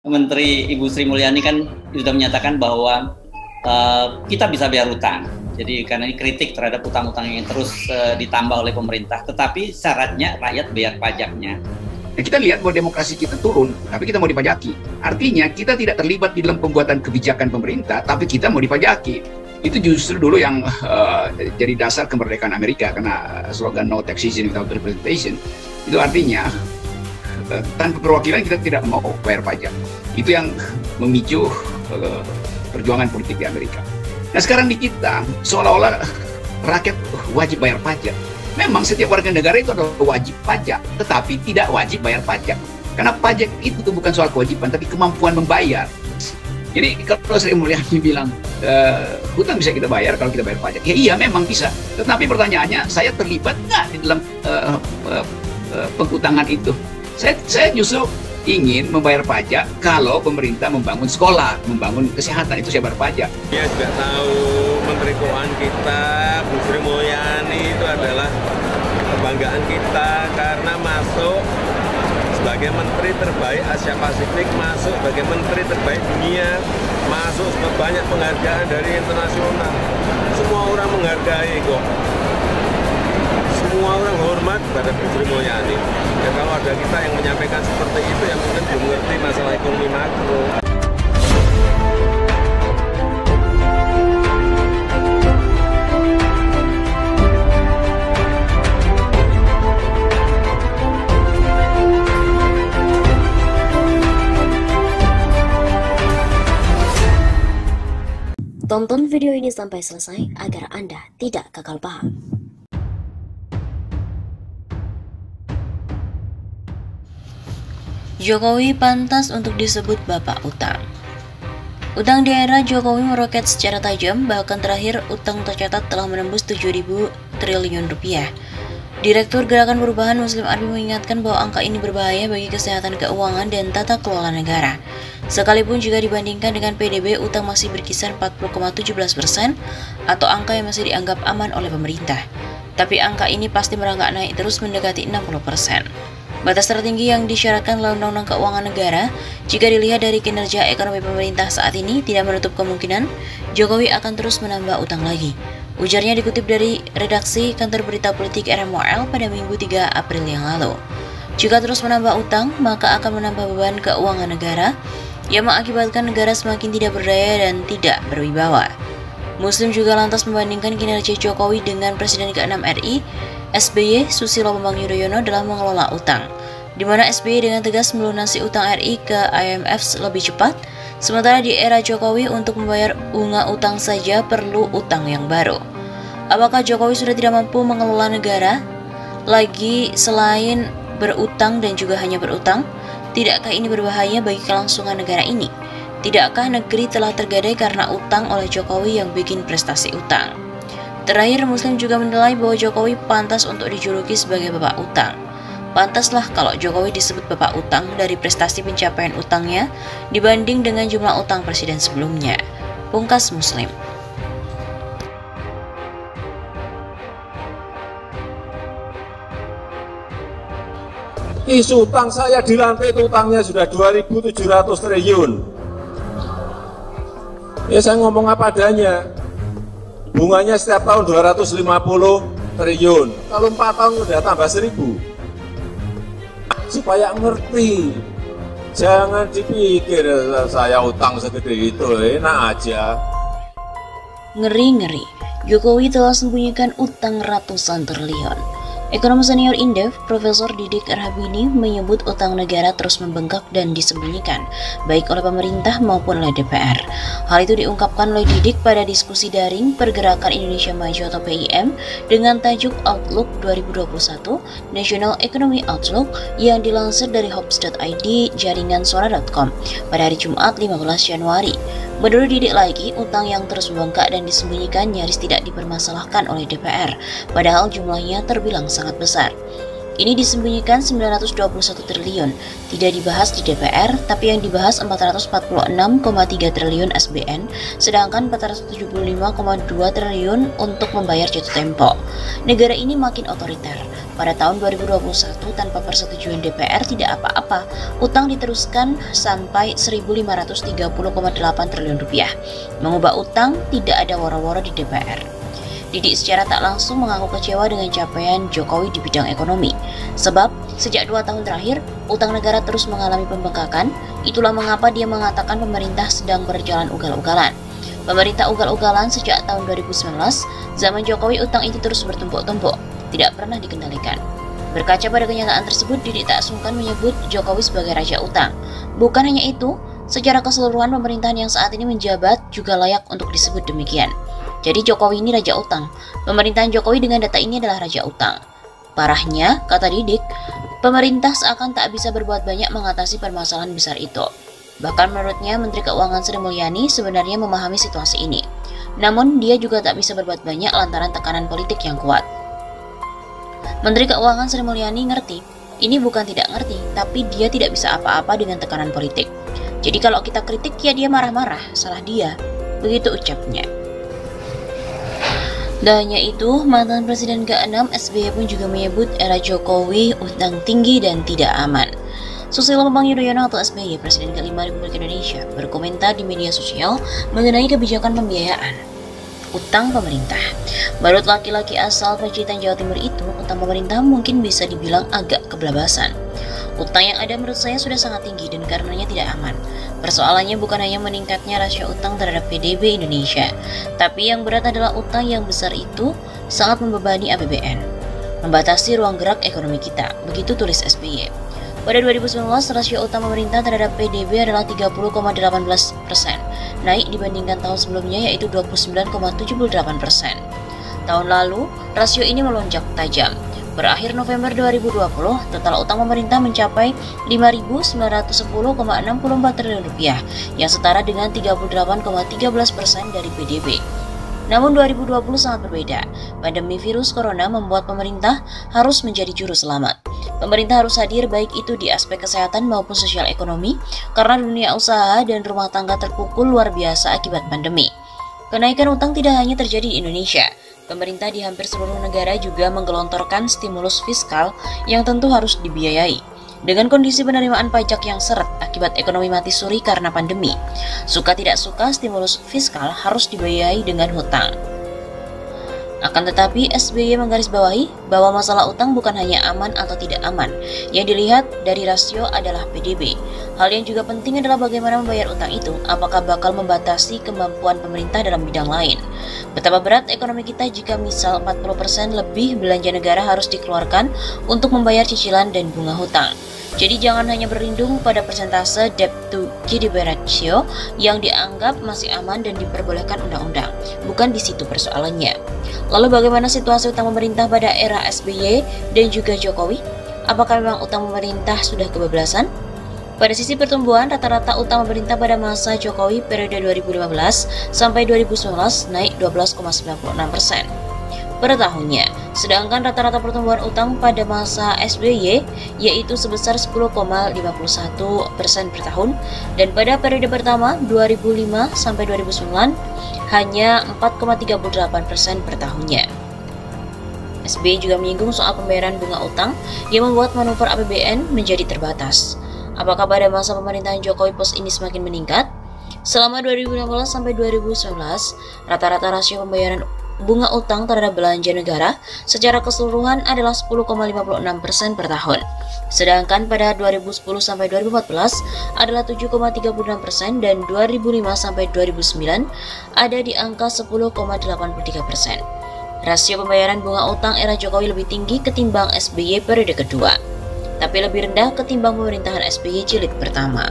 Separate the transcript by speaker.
Speaker 1: Menteri Ibu Sri Mulyani kan sudah menyatakan bahwa kita bisa bayar utang. Jadi karena ini kritik terhadap utang-utang yang terus ditambah oleh pemerintah, tetapi syaratnya rakyat bayar pajaknya.
Speaker 2: Nah, kita lihat bahwa demokrasi kita turun, tapi kita mau dipajaki. Artinya kita tidak terlibat di dalam pembuatan kebijakan pemerintah, tapi kita mau dipajaki. Itu justru dulu yang jadi dasar kemerdekaan Amerika, karena slogan no taxation without representation. Itu artinya tanpa perwakilan kita tidak mau bayar pajak. Itu yang memicu perjuangan politik di Amerika. Nah sekarang di kita seolah-olah rakyat wajib bayar pajak. Memang setiap warga negara itu adalah wajib pajak, tetapi tidak wajib bayar pajak. Karena pajak itu bukan soal kewajiban, tapi kemampuan membayar. Jadi kalau Sri Mulyani bilang hutang bisa kita bayar kalau kita bayar pajak, ya iya memang bisa. Tetapi pertanyaannya, saya terlibat nggak di dalam penghutangan itu? Saya justru ingin membayar pajak kalau pemerintah membangun sekolah, membangun kesehatan, itu saya bayar pajak.
Speaker 3: Ya juga tahu Menteri Keuangan kita, Bu Sri Mulyani itu adalah kebanggaan kita karena masuk sebagai Menteri terbaik Asia Pasifik, masuk sebagai Menteri terbaik dunia, masuk sebagai banyak penghargaan dari internasional. Semua orang menghargai kok. Semua orang hormat pada Bu Sri Mulyani. Ya kalau ada kita yang menyampaikan seperti itu yang mungkin belum mengerti masalah ekonomi makro.
Speaker 4: Tonton video ini sampai selesai agar Anda tidak gagal paham. Jokowi pantas untuk disebut Bapak Utang. Utang di era Jokowi meroket secara tajam, bahkan terakhir utang tercatat telah menembus 7.000 triliun rupiah. Direktur Gerakan Perubahan Muslim Arbi mengingatkan bahwa angka ini berbahaya bagi kesehatan keuangan dan tata kelola negara. Sekalipun jika dibandingkan dengan PDB, utang masih berkisar 40,17% atau angka yang masih dianggap aman oleh pemerintah. Tapi angka ini pasti merangkak naik terus mendekati 60%. Batas tertinggi yang disyaratkan oleh Undang-Undang Keuangan Negara, jika dilihat dari kinerja ekonomi pemerintah saat ini, tidak menutup kemungkinan Jokowi akan terus menambah utang lagi. Ujarnya dikutip dari redaksi kantor berita politik RMOL pada Minggu 3 April yang lalu. Jika terus menambah utang, maka akan menambah beban keuangan negara, yang mengakibatkan negara semakin tidak berdaya dan tidak berwibawa. Muslim juga lantas membandingkan kinerja Jokowi dengan Presiden ke-6 RI, SBY Susilo Bambang Yudhoyono dalam mengelola utang, di mana SBY dengan tegas melunasi utang RI ke IMF lebih cepat, sementara di era Jokowi untuk membayar bunga utang saja perlu utang yang baru. Apakah Jokowi sudah tidak mampu mengelola negara lagi selain berutang dan juga hanya berutang? Tidakkah ini berbahaya bagi kelangsungan negara ini? Tidakkah negeri telah tergadai karena utang oleh Jokowi yang bikin prestasi utang? Terakhir, Muslim juga menilai bahwa Jokowi pantas untuk dijuluki sebagai Bapak Utang. Pantaslah kalau Jokowi disebut Bapak Utang dari prestasi pencapaian utangnya dibanding dengan jumlah utang presiden sebelumnya. Pungkas Muslim.
Speaker 5: Isu utang saya di lantai itu utangnya sudah 2.700 triliun. Ya saya ngomong apa adanya. Bunganya setiap tahun 250 triliun. Kalau 4 tahun udah tambah 1.000. Supaya ngerti. Jangan dipikir saya utang segede itu, enak aja.
Speaker 4: Ngeri-ngeri, Jokowi telah sembunyikan utang ratusan triliun. Ekonom senior Indef, Profesor Didik Rahbini menyebut utang negara terus membengkak dan disembunyikan, baik oleh pemerintah maupun oleh DPR. Hal itu diungkapkan oleh Didik pada diskusi daring Pergerakan Indonesia Maju atau PIM dengan tajuk Outlook 2021, National Economy Outlook, yang dilansir dari Hops.id jaringan suara.com pada hari Jumat 15 Januari. Menurut Didik lagi, utang yang terus membengkak dan disembunyikan nyaris tidak dipermasalahkan oleh DPR, padahal jumlahnya terbilang sangat besar. Ini disembunyikan 921 triliun, tidak dibahas di DPR, tapi yang dibahas 446,3 triliun SBN, sedangkan 475,2 triliun untuk membayar jatuh tempo. Negara ini makin otoriter. Pada tahun 2021, tanpa persetujuan DPR tidak apa-apa, utang diteruskan sampai 1.530,8 triliun rupiah. Mengubah utang tidak ada woro-woro di DPR. Didik secara tak langsung mengaku kecewa dengan capaian Jokowi di bidang ekonomi. Sebab, sejak 2 tahun terakhir, utang negara terus mengalami pembengkakan. Itulah mengapa dia mengatakan pemerintah sedang berjalan ugal-ugalan. Pemerintah ugal-ugalan sejak tahun 2019, zaman Jokowi utang itu terus bertumpuk-tumpuk, tidak pernah dikendalikan. Berkaca pada kenyataan tersebut, Didik tak sungkan menyebut Jokowi sebagai raja utang. Bukan hanya itu, secara keseluruhan pemerintahan yang saat ini menjabat juga layak untuk disebut demikian. Jadi Jokowi ini raja utang. Pemerintahan Jokowi dengan data ini adalah raja utang. Parahnya, kata Didik, pemerintah seakan tak bisa berbuat banyak mengatasi permasalahan besar itu. Bahkan menurutnya Menteri Keuangan Sri Mulyani sebenarnya memahami situasi ini. Namun dia juga tak bisa berbuat banyak lantaran tekanan politik yang kuat. Menteri Keuangan Sri Mulyani ngerti, ini bukan tidak ngerti, tapi dia tidak bisa apa-apa dengan tekanan politik. Jadi kalau kita kritik ya dia marah-marah, salah dia. Begitu ucapnya. Dan hanya itu, mantan Presiden ke-6 SBY pun juga menyebut era Jokowi utang tinggi dan tidak aman. Susilo Bambang Yudhoyono atau SBY, Presiden ke-5 Republik Indonesia, berkomentar di media sosial mengenai kebijakan pembiayaan utang pemerintah. Menurut laki-laki asal Pacitan, Jawa Timur itu, utang pemerintah mungkin bisa dibilang agak kebelabasan. Utang yang ada menurut saya sudah sangat tinggi dan karenanya tidak aman. Persoalannya bukan hanya meningkatnya rasio utang terhadap PDB Indonesia, tapi yang berat adalah utang yang besar itu sangat membebani APBN, membatasi ruang gerak ekonomi kita, begitu tulis SBY. Pada 2019, rasio utang pemerintah terhadap PDB adalah 30,18%, naik dibandingkan tahun sebelumnya yaitu 29,78%. Tahun lalu, rasio ini melonjak tajam. Berakhir November 2020, total utang pemerintah mencapai 5.910,64 triliun rupiah, yang setara dengan 38,13% dari PDB. Namun 2020 sangat berbeda. Pandemi virus corona membuat pemerintah harus menjadi juru selamat. Pemerintah harus hadir baik itu di aspek kesehatan maupun sosial ekonomi, karena dunia usaha dan rumah tangga terpukul luar biasa akibat pandemi. Kenaikan utang tidak hanya terjadi di Indonesia. Pemerintah di hampir seluruh negara juga menggelontorkan stimulus fiskal yang tentu harus dibiayai. Dengan kondisi penerimaan pajak yang seret akibat ekonomi mati suri karena pandemi, suka tidak suka stimulus fiskal harus dibiayai dengan hutang. Akan tetapi, SBY menggarisbawahi bahwa masalah utang bukan hanya aman atau tidak aman. Yang dilihat dari rasio adalah PDB. Hal yang juga penting adalah bagaimana membayar utang itu, apakah bakal membatasi kemampuan pemerintah dalam bidang lain. Betapa berat ekonomi kita jika misal 40% lebih belanja negara harus dikeluarkan untuk membayar cicilan dan bunga hutang. Jadi jangan hanya berlindung pada persentase debt to GDP ratio yang dianggap masih aman dan diperbolehkan undang-undang. Bukan di situ persoalannya. Lalu bagaimana situasi utang pemerintah pada era SBY dan juga Jokowi? Apakah memang utang pemerintah sudah kebablasan? Pada sisi pertumbuhan, rata-rata utang pemerintah pada masa Jokowi periode 2015 sampai 2019 naik 12,96% per tahunnya. Sedangkan rata-rata pertumbuhan utang pada masa SBY yaitu sebesar 10,51% per tahun, dan pada periode pertama 2005 sampai 2009 hanya 4,38% per tahunnya. SBY juga menyinggung soal pembayaran bunga utang yang membuat manuver APBN menjadi terbatas. Apakah pada masa pemerintahan Jokowi pos ini semakin meningkat? Selama 2016 sampai 2019, rata-rata rasio pembayaran bunga utang terhadap belanja negara secara keseluruhan adalah 10,56% per tahun. Sedangkan pada 2010 sampai 2014 adalah 7,36% dan 2005 sampai 2009 ada di angka 10,83%. Rasio pembayaran bunga utang era Jokowi lebih tinggi ketimbang SBY periode kedua, tapi lebih rendah ketimbang pemerintahan SBY jilid pertama.